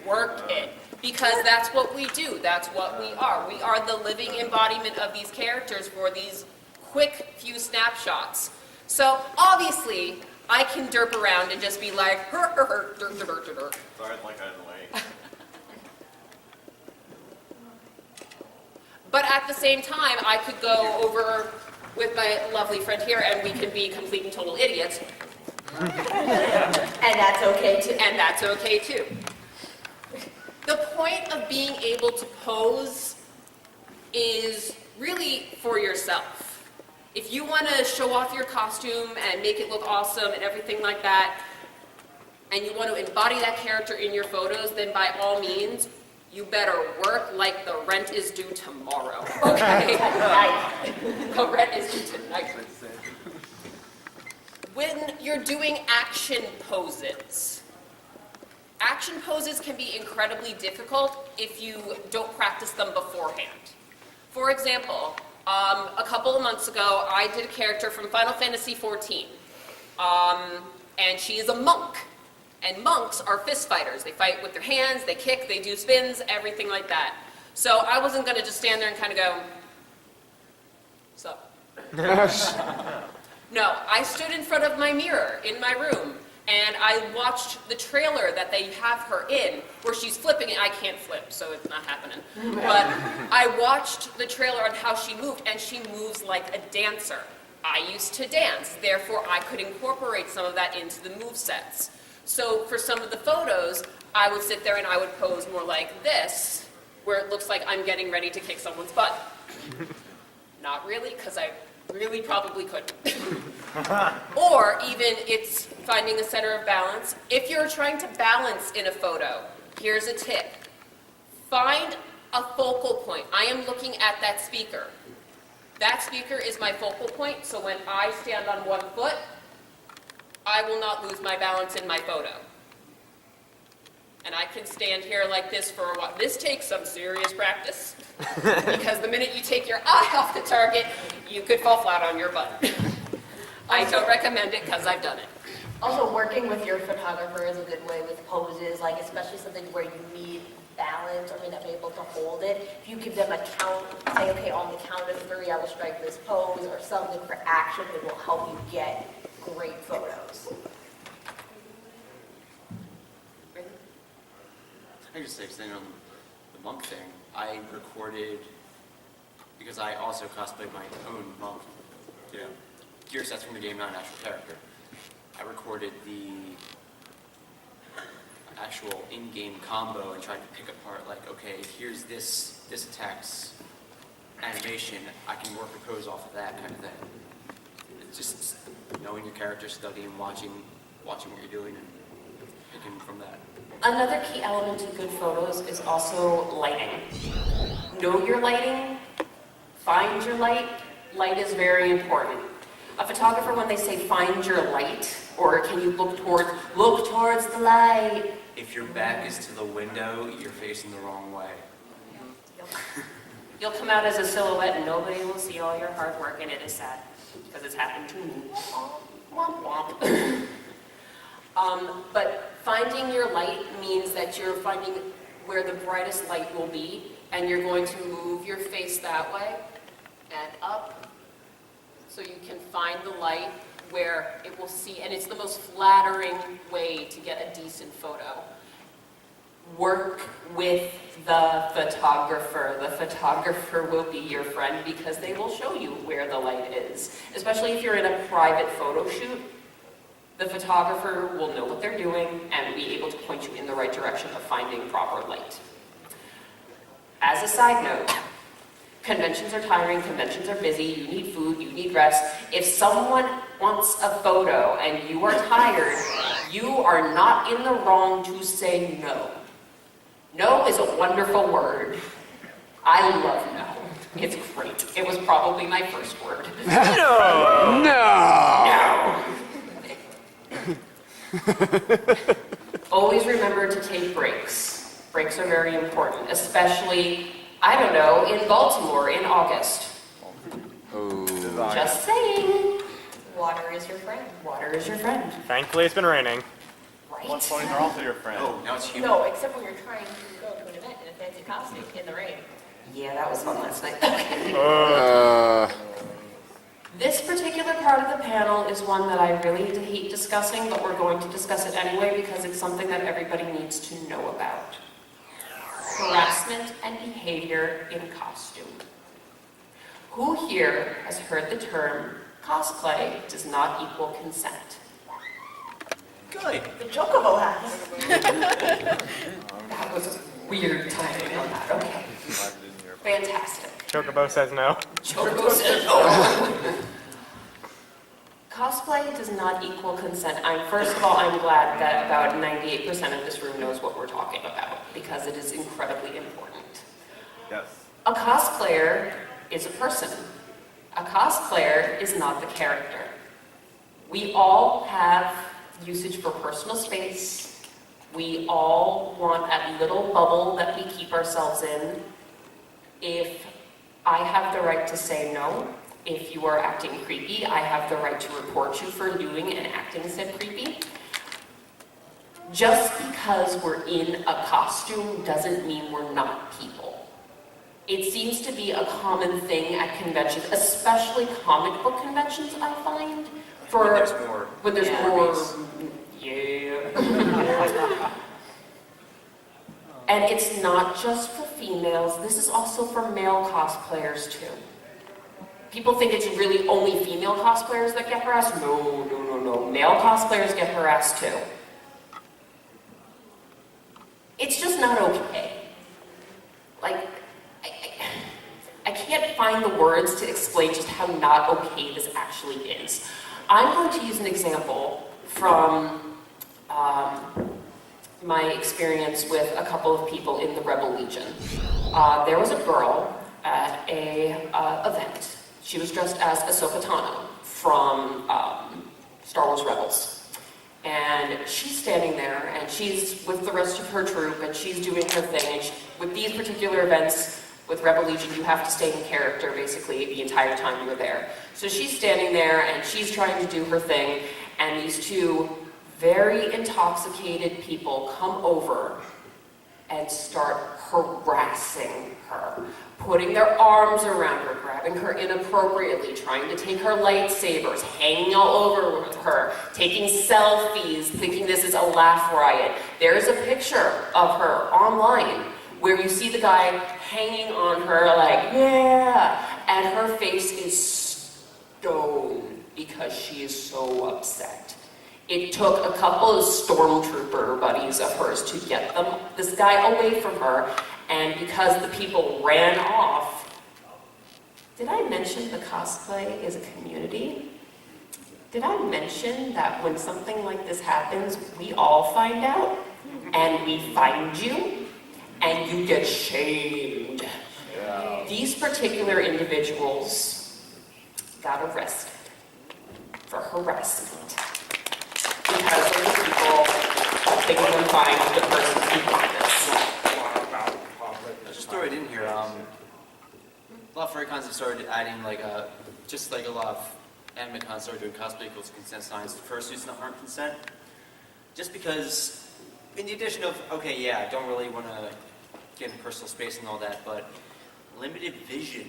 Work it. Because that's what we do. That's what we are. We are the living embodiment of these characters for these quick few snapshots. So obviously, I can derp around and just be like, derp. Sorry, like I didn't wait. But at the same time, I could go over with my lovely friend here and we can be complete and total idiots. And that's okay too. And that's okay too. The point of being able to pose is really for yourself. If you want to show off your costume and make it look awesome and everything like that, and you want to embody that character in your photos, then by all means, you better work like the rent is due tomorrow, okay? The rent is due tonight. When you're doing action poses can be incredibly difficult if you don't practice them beforehand. For example, a couple of months ago, I did a character from Final Fantasy XIV, and she is a monk. And monks are fist fighters. They fight with their hands, they kick, they do spins, everything like that. So I wasn't going to just stand there and kind of go, sup? No, I stood in front of my mirror in my room, and I watched the trailer that they have her in, where she's flipping it. I can't flip, so it's not happening. But I watched the trailer on how she moved, and she moves like a dancer. I used to dance, therefore I could incorporate some of that into the movesets. So for some of the photos, I would sit there and I would pose more like this, where it looks like I'm getting ready to kick someone's butt. Not really, because I really probably couldn't. Or even it's finding a center of balance. If you're trying to balance in a photo, here's a tip. Find a focal point. I am looking at that speaker. That speaker is my focal point, so when I stand on one foot, I will not lose my balance in my photo. And I can stand here like this for a while. This takes some serious practice, because the minute you take your eye off the target, you could fall flat on your butt. I don't recommend it because I've done it. Also, working with your photographer is a good way with poses, like especially something where you need balance or may not be able to hold it. If you give them a count, say, okay, on the count of 3, I will strike this pose or something for action that will help you get great photos. I just say, saying on the monk thing, I recorded, because I also cosplayed my own monk, gear sets from the game, not an actual character. I recorded the actual in-game combo and tried to pick apart, like, okay, here's this attack's animation, I can work a pose off of that kind of thing. It's just knowing your character, studying, watching what you're doing, and picking from that. Another key element to good photos is also lighting. Know your lighting, find your light. Light is very important. A photographer, when they say find your light, or can you look towards the light. If your back is to the window, you're facing the wrong way. You'll come out as a silhouette and nobody will see all your hard work, and it is sad, because it's happened to me. Womp womp. But finding your light means that you're finding where the brightest light will be, and you're going to move your face that way and up so you can find the light where it will see, and it's the most flattering way to get a decent photo. Work with the photographer. The photographer will be your friend because they will show you where the light is. Especially if you're in a private photo shoot, the photographer will know what they're doing and be able to point you in the right direction of finding proper light. As a side note, conventions are tiring, conventions are busy, you need food, you need rest. If someone wants a photo and you are tired, you are not in the wrong to say no. No is a wonderful word. I love no. It's great. It was probably my first word. Always remember to take breaks. Breaks are very important, especially, I don't know, in Baltimore in August. Just saying. Water is your friend. Water is your friend. Thankfully, it's been raining. Right? Ponies are also your friend. Oh, now it's humid. No, except when you're trying to go to an event in a fancy costume in the rain. Yeah, that was fun last night. This particular part of the panel is one that I really hate discussing, but we're going to discuss it anyway because it's something that everybody needs to know about. Harassment and behavior in costume. Who here has heard the term cosplay does not equal consent? Good. The Chocobo has. That was weird timing on that, okay. Fantastic. Chocobo says no. Choco says no. Cosplay does not equal consent. First of all, I'm glad that about 98% of this room knows what we're talking about, because it is incredibly important. Yes. A cosplayer is a person. A cosplayer is not the character. We all have usage for personal space. We all want that little bubble that we keep ourselves in. If I have the right to say no, if you are acting creepy, I have the right to report you for doing and acting said creepy. Just because we're in a costume doesn't mean we're not people. It seems to be a common thing at conventions, especially comic book conventions, I find. When there's more. When there's Yeah. more. Yeah. And it's not just for females, this is also for male cosplayers too. People think it's really only female cosplayers that get harassed. No, no, no, no. Male cosplayers get harassed too. It's just not okay. Like, I can't find the words to explain just how not okay this actually is. I'm going to use an example from my experience with a couple of people in the Rebel Legion. There was a girl at a event. She was dressed as Ahsoka Tano from Star Wars Rebels. And she's standing there, and she's with the rest of her troop, and she's doing her thing. And with these particular events, with Rebel Legion, you have to stay in character, basically, the entire time you're there. So she's standing there, and she's trying to do her thing, and these two very intoxicated people come over and start harassing her, putting their arms around her, grabbing her inappropriately, trying to take her lightsabers, hanging all over her, taking selfies, thinking this is a laugh riot. There's a picture of her online where you see the guy hanging on her like, yeah, and her face is stone because she is so upset. It took a couple of stormtrooper buddies of hers to get this guy away from her, and because the people ran off. Did I mention the cosplay is a community? Did I mention that when something like this happens, we all find out, and we find you, and you get shamed? Yeah. These particular individuals got arrested for harassment because of the people thinking them find the person behind this. There's a story I didn't hear. A lot of furry-cons have started adding just like a lot of anime cons started doing cosplay equals consent signs to fursuits that aren't consent. Just because, in the addition of, okay, yeah, I don't really want to get in personal space and all that, but limited vision.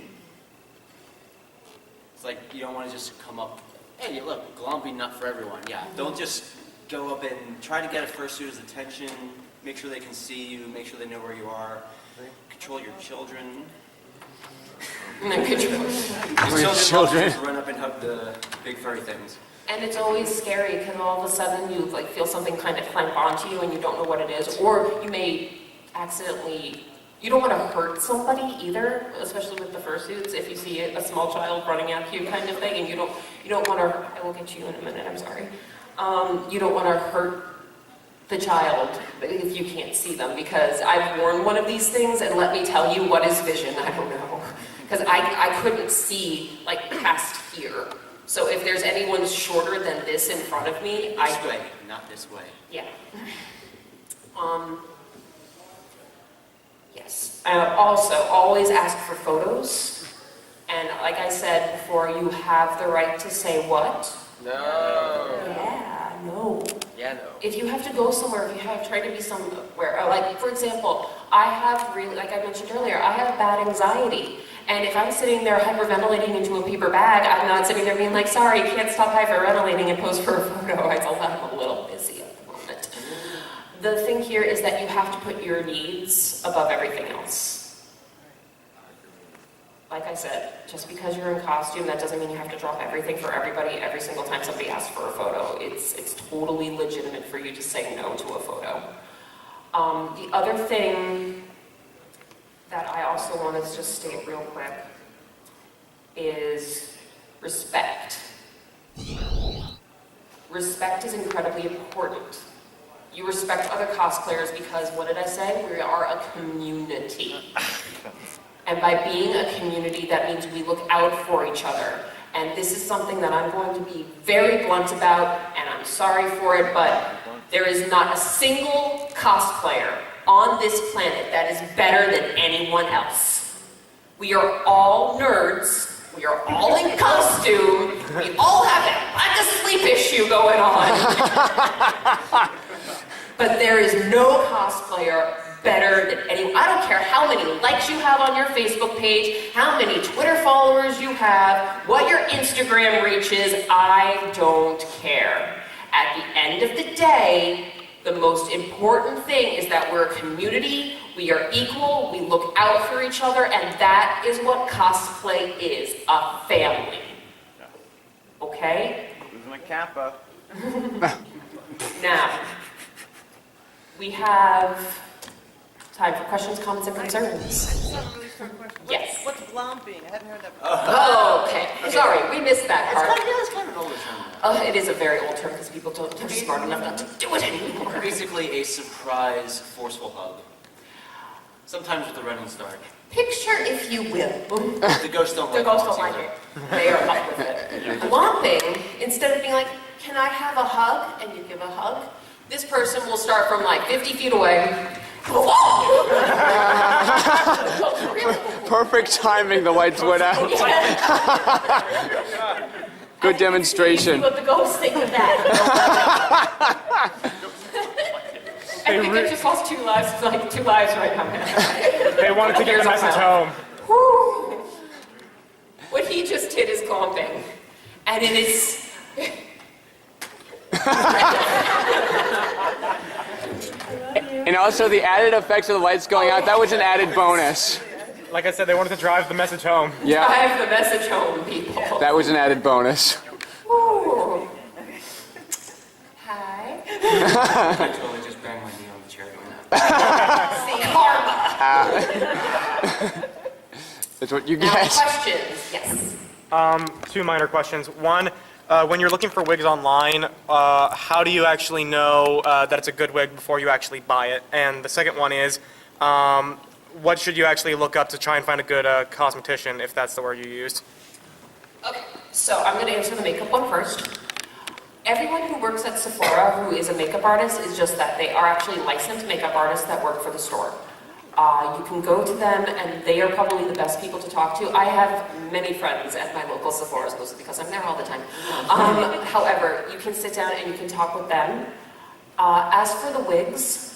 It's like you don't want to just come up, hey, look, glomby not for everyone. Yeah, don't just go up and try to get a fursuiter's attention, make sure they can see you, make sure they know where you are, control your children. Children just run up and hug the big furry things. And it's always scary because all of a sudden you feel something kind of clamp onto you and you don't know what it is, or you may accidentally. You don't want to hurt somebody either, especially with the fursuits. If you see a small child running at you, kind of thing, and you don't want to. I will get you in a minute. I'm sorry. You don't want to hurt the child if you can't see them, because I've worn one of these things, and let me tell you, what is vision? I don't know. Because I couldn't see, like, past here. So if there's anyone shorter than this in front of me, This way, not this way. yeah. Yes. Also, always ask for photos. And like I said before, you have the right to say what? No. Yeah, no. Yeah, no. If you have to go somewhere, if you have tried to be somewhere, like, for example, I have really, like I mentioned earlier, I have bad anxiety. And if I'm sitting there hyperventilating into a paper bag, I'm not sitting there being like, sorry, can't stop hyperventilating and pose for a photo. I'm a little busy at the moment. The thing here is that you have to put your needs above everything else. Like I said, just because you're in costume, that doesn't mean you have to drop everything for everybody every single time somebody asks for a photo. It's totally legitimate for you to say no to a photo. The other thing that I also want to just state real quick is respect. Respect is incredibly important. You respect other cosplayers because, what did I say? We are a community. And by being a community, that means we look out for each other. And this is something that I'm going to be very blunt about, and I'm sorry for it, but there is not a single cosplayer on this planet that is better than anyone else. We are all nerds. We are all in costume. We all have that lack of sleep issue going on. But there is no cosplayer better than anyone. I don't care how many likes you have on your Facebook page, how many Twitter followers you have, what your Instagram reach is, I don't care. At the end of the day, the most important thing is that we're a community, we are equal, we look out for each other, and that is what cosplay is, a family. Okay? Who's my Kappa? Now, we have time for questions, comments, and concerns. I just have a really short question. Yes. What's blomping? I hadn't heard that before. Oh, okay. Sorry, we missed that part. It's kind of an older term. It is a very old term because people are smart enough not to do it anymore. Basically a surprise, forceful hug. Sometimes with a running start. Picture, if you will. The ghosts don't The like ghosts it don't like either. it. They are up with it. Glomping, instead of being like, can I have a hug? And you give a hug, this person will start from like 50 feet away. Really? Perfect timing, the lights went out. Good demonstration. What the ghosts think of that. I think I just lost 2 lives, like 2 lives right now. They wanted to get the message home. Whew. What he just did is glomping. And it is... And also the added effects of the lights going out, that was an added bonus. Like I said, they wanted to drive the message home. Yeah, Drive the message home, people. that was an added bonus. Woo. Hi. I totally just banged my knee on the chair doing that. Karma. That's what you Now, get. questions. Yes. 2 minor questions. One, when you're looking for wigs online, how do you actually know that it's a good wig before you actually buy it? And the second one is, what should you actually look up to try and find a good cosmetician, if that's the word you used? Okay, so I'm going to answer the makeup one first. Everyone who works at Sephora who is a makeup artist is just that. They are actually licensed makeup artists that work for the store. You can go to them and they are probably the best people to talk to. I have many friends at my local Sephora's, mostly because I'm there all the time. However, you can sit down and you can talk with them. As for the wigs,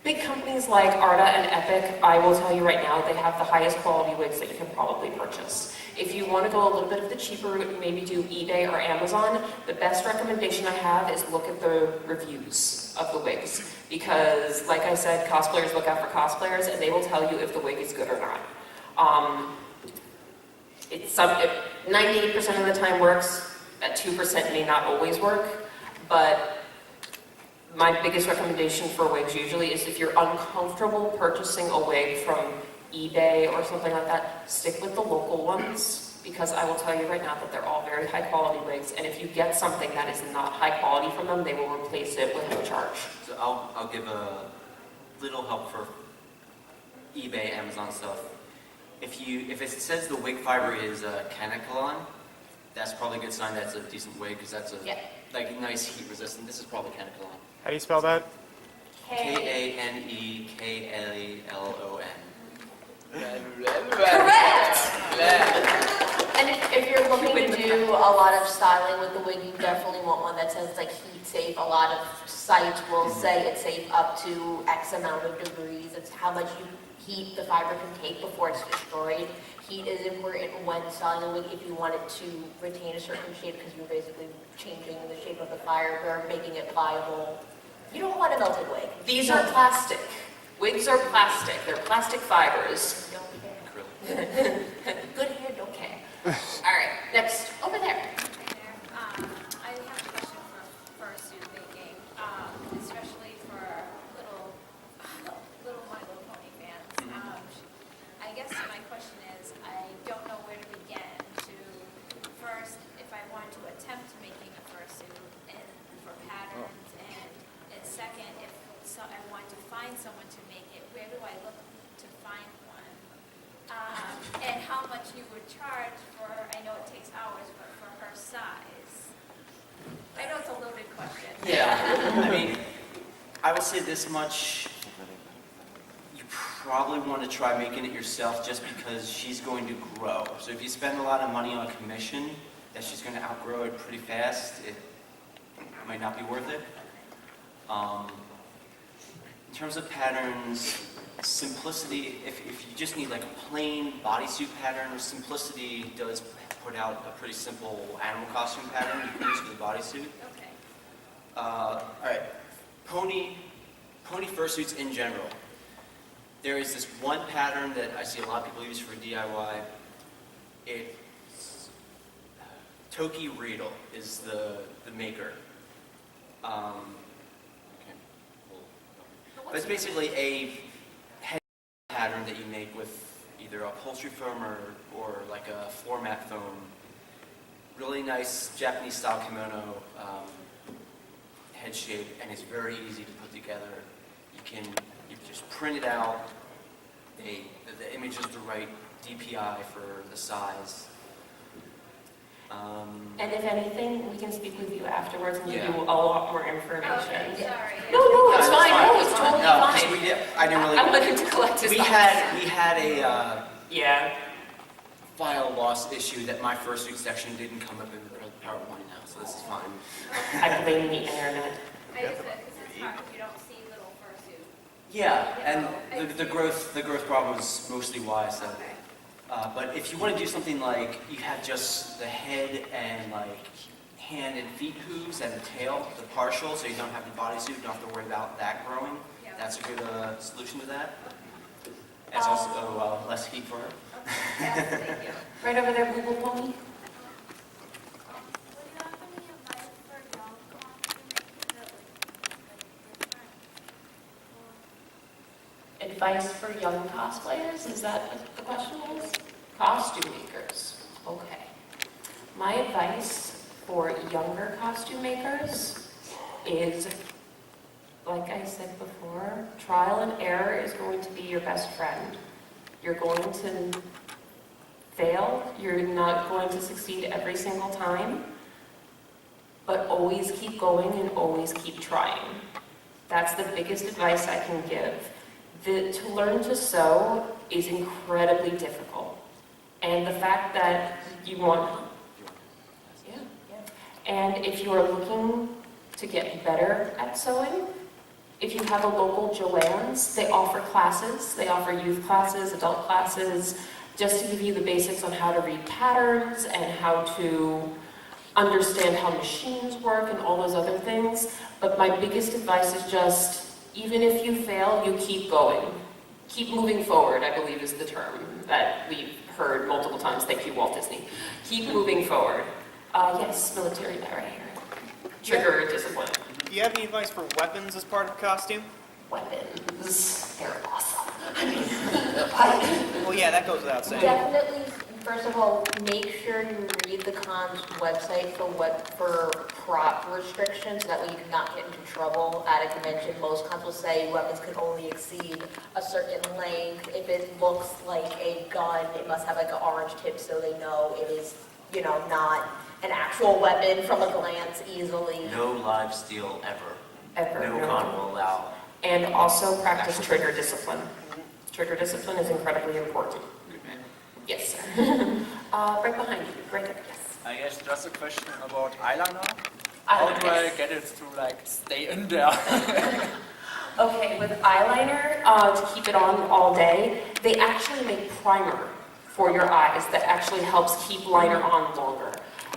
big companies like Arta and Epic, I will tell you right now, they have the highest quality wigs that you can probably purchase. If you want to go a little bit of the cheaper route, maybe do eBay or Amazon, the best recommendation I have is look at the reviews of the wigs. Because, like I said, cosplayers look out for cosplayers, and they will tell you if the wig is good or not. 98% of the time works, that 2% may not always work, but my biggest recommendation for wigs usually is if you're uncomfortable purchasing a wig from eBay or something like that, stick with the local ones, because I will tell you right now that they're all very high quality wigs, and if you get something that is not high quality from them, they will replace it with no charge. So I'll give a little help for eBay, Amazon stuff. if it says the wig fiber is canacolon, that's probably a good sign that's a decent wig, because that's a Yeah. like nice heat resistant. This is probably canacolon. How do you spell that? Kanekalon. Correct! And if you're looking to do a lot of styling with the wig, you definitely want one that says like heat safe. A lot of sites will say it's safe up to X amount of degrees. It's how much heat the fiber can take before it's destroyed. Heat is important when styling a wig if you want it to retain a certain shape, because you're basically changing the shape of the fiber, making it pliable. You don't want a melted wig. These are plastic. Wigs are plastic. They're plastic fibers. You don't care. Good hair, don't care. All right, next, over there. I have a question for fursuit making, especially for little My Little Pony fans. I guess my question is, I don't know where to begin to, first, if I wanted to attempt making a fursuit and for patterns, and second, if I want to find someone to make it, where do I look to find one? And how much you would charge for, I know it takes hours, but for her size? I know it's a loaded question. Yeah, I mean, I would say this much. You probably want to try making it yourself, just because she's going to grow. So if you spend a lot of money on a commission, that she's going to outgrow it pretty fast, it might not be worth it. In terms of patterns, simplicity, if you just need like a plain bodysuit pattern, Simplicity does put out a pretty simple animal costume pattern you can use for the bodysuit. Okay. All right, pony fursuits in general. There is this one pattern that I see a lot of people use for DIY. Toki Riedel is the maker. But it's basically a head pattern that you make with either upholstery foam or like a floor mat foam. Really nice Japanese style kimono head shape, and it's very easy to put together. You just print it out. The image is the right DPI for the size. And if anything, we can speak with you afterwards and give Yeah. you a lot more information. Okay, sorry. No, it's fine. No, it's totally No, 'cause fine. I didn't really. I'm looking to collect his We thoughts. had a Yeah. file loss issue that my fursuit section didn't come up in the PowerPoint now, so this is fine. I blame the internet. I just said, because it's hard, you don't see little fursuit. Yeah, and the growth problem is mostly why I said. Okay. But if you want to do something like you have just the head and like hand and feet hooves and the tail, the partial, so you don't have the bodysuit, you don't have to worry about that growing. Yeah. That's a good solution to that. It's also less heat for her. Okay, yes, thank you. Right over there, Google Pony. Would you have any advice for young costume Advice for young cosplayers? Is that what the question was? Costume makers. Okay. My advice for younger costume makers is, like I said before, trial and error is going to be your best friend. You're going to fail. You're not going to succeed every single time. But always keep going and always keep trying. That's the biggest advice I can give. To learn to sew is incredibly difficult. And the fact that you want, and if you are looking to get better at sewing, if you have a local Joann's, they offer classes. They offer youth classes, adult classes, just to give you the basics on how to read patterns and how to understand how machines work and all those other things. But my biggest advice is just, even if you fail, you keep going. Keep moving forward, I believe is the term that we've heard multiple times. Thank you, Walt Disney. Keep moving forward. Yes, military guy right here. Trigger discipline. Do you have any advice for weapons as part of the costume? Weapons, they're awesome. Well, yeah, that goes without saying. Definitely First of all, make sure you read the con's website for prop restrictions, so that way you do not get into trouble at a convention. Most cons will say weapons can only exceed a certain length. If it looks like a gun, it must have like an orange tip so they know it is, you know, not an actual weapon from a glance easily. No live steel ever. Ever. No con will allow. And also practice trigger discipline. Trigger discipline is incredibly important. Good man. Yes, sir. Right behind you, right there, yes. I guess just a question about eyeliner. How do I get it to like stay in there? Okay, with eyeliner, to keep it on all day, they actually make primer for your eyes that actually helps keep liner on longer.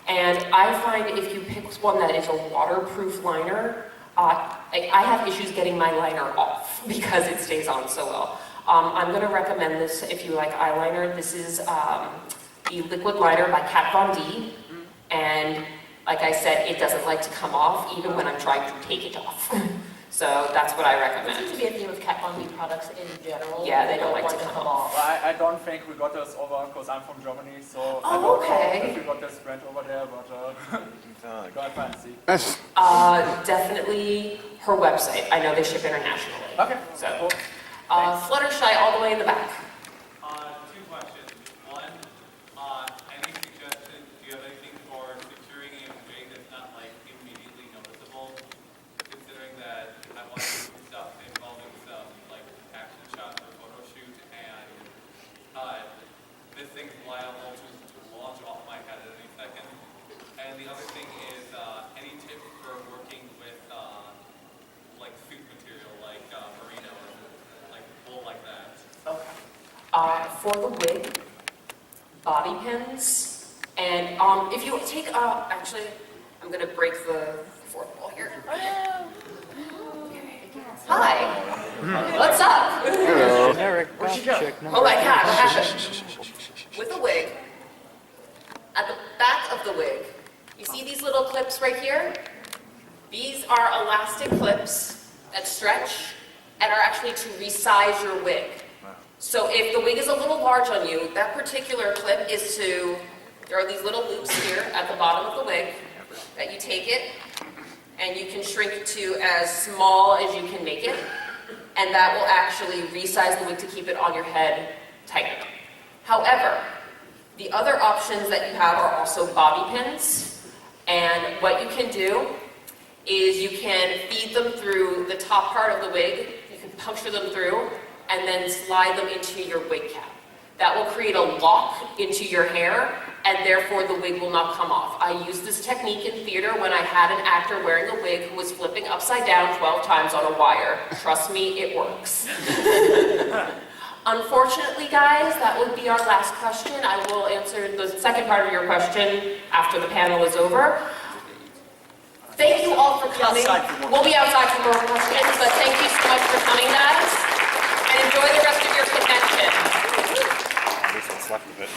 And I find if you pick one that is a waterproof liner, I have issues getting my liner off because it stays on so well. I'm going to recommend this if you like eyeliner. This is the liquid liner by Kat Von D. And like I said, it doesn't like to come off even when I'm trying to take it off. So that's what I It recommend. seems to be a theme of Kat Von D products in general. Yeah, they don't like want to come off. Well, I don't think we got this over because I'm from Germany, so I Oh, don't okay. know if we got this brand over there, but go and find and see. Definitely her website. I know they ship internationally. Okay, So, cool. Fluttershy all the way in the back. Two questions. One, any suggestion, do you have anything for securing a wig that's not like immediately noticeable? Considering that I want to do stuff involving some like action shots or photo shoot, and this thing's liable to launch off my head at any second. And the other thing is any tips for working with like suit material, like merino or like wool like that. Okay. For the wig, bobby pins, and if you take, actually, I'm gonna break the fourth wall here. Hi. What's up? Where'd you go? Oh my God, what happened? With the wig, at the back of the wig, you see these little clips right here? These are elastic clips that stretch and are actually to resize your wig. So if the wig is a little large on you, that particular clip is to, there are these little loops here at the bottom of the wig that you take it and you can shrink it to as small as you can make it, and that will actually resize the wig to keep it on your head tighter. However, the other options that you have are also bobby pins, and what you can do is you can feed them through the top part of the wig, you can puncture them through, and then slide them into your wig cap. That will create a lock into your hair, and therefore the wig will not come off. I used this technique in theater when I had an actor wearing a wig who was flipping upside down 12 times on a wire. Trust me, it works. Unfortunately, guys, that would be our last question. I will answer the second part of your question after the panel is over. Thank you all for coming. We'll be outside for more questions, but thank you so much for coming, guys. And enjoy the rest of your convention. At least what's left of it.